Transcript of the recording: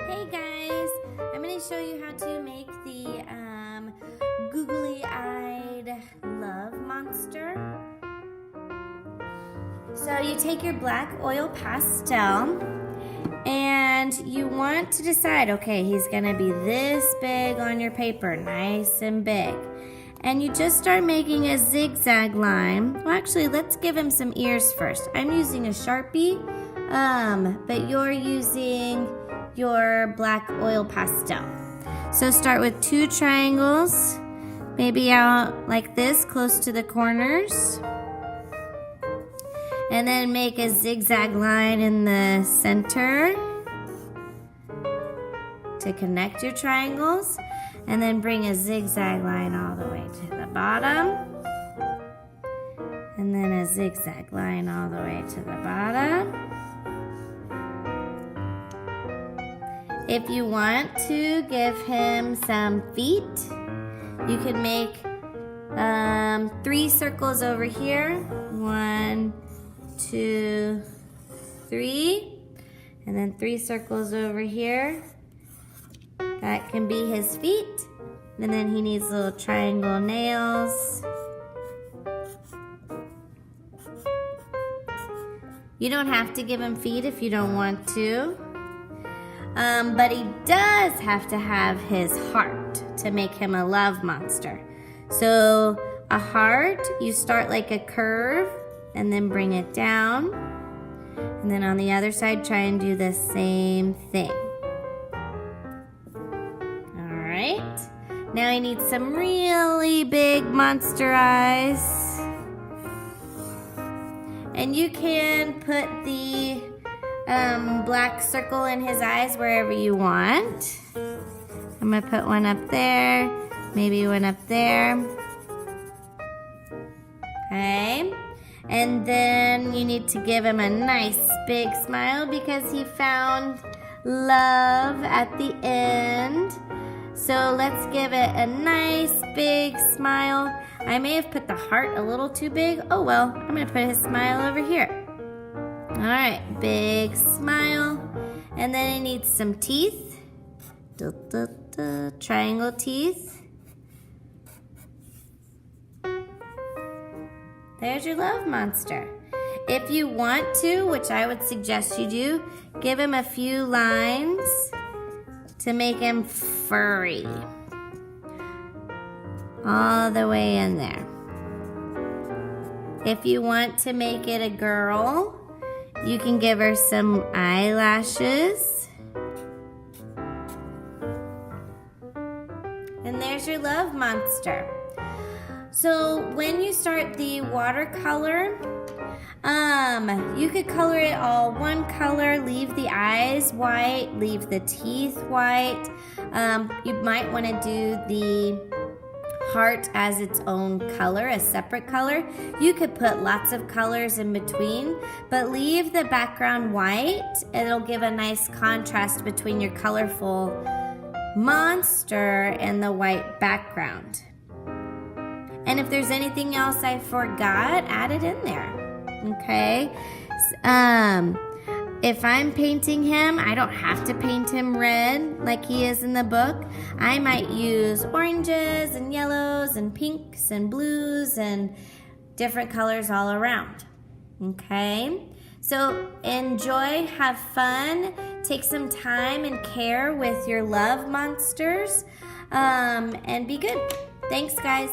Hey guys, I'm going to show you how to make the googly-eyed love monster. So you take your black oil pastel and you want to decide, okay, he's going to be this big on your paper, nice and big. And you just start making a zigzag line. Well, actually, let's give him some ears first. I'm using a Sharpie, but you're using your black oil pastel. So start with 2 triangles, maybe out like this, close to the corners. And then make a zigzag line in the center to connect your triangles. And then bring a zigzag line all the way to the bottom. And then a zigzag line all the way to the bottom. If you want to give him some feet, you can make 3 circles over here. 1, 2, 3. And then 3 circles over here. That can be his feet. And then he needs little triangle nails. You don't have to give him feet if you don't want to. But he does have to have his heart to make him a love monster. So a heart, you start like a curve and then bring it down. And then on the other side, try and do the same thing. Alright, now I need some really big monster eyes. And you can put the black circle in his eyes wherever you want. I'm going to put one up there, maybe one up there. Okay, and then you need to give him a nice big smile because he found love at the end. So let's give it a nice big smile. I may have put the heart a little too big. Oh well, I'm going to put his smile over here. Alright, big smile. And then it needs some teeth. Triangle teeth. There's your love monster. If you want to, which I would suggest you do, give him a few lines to make him furry. All the way in there. If you want to make it a girl, you can give her some eyelashes. And there's your love monster. So when you start the watercolor, you could color it all one color, leave the eyes white, leave the teeth white. You might want to do the heart as its own color, a separate color. You could put lots of colors in between, but leave the background white. It'll give a nice contrast between your colorful monster and the white background. And if there's anything else I forgot, add it in there. Okay? If I'm painting him, I don't have to paint him red like he is in the book. I might use oranges and yellows and pinks and blues and different colors all around. Okay? So enjoy, have fun, take some time and care with your love monsters, and be good. Thanks, guys.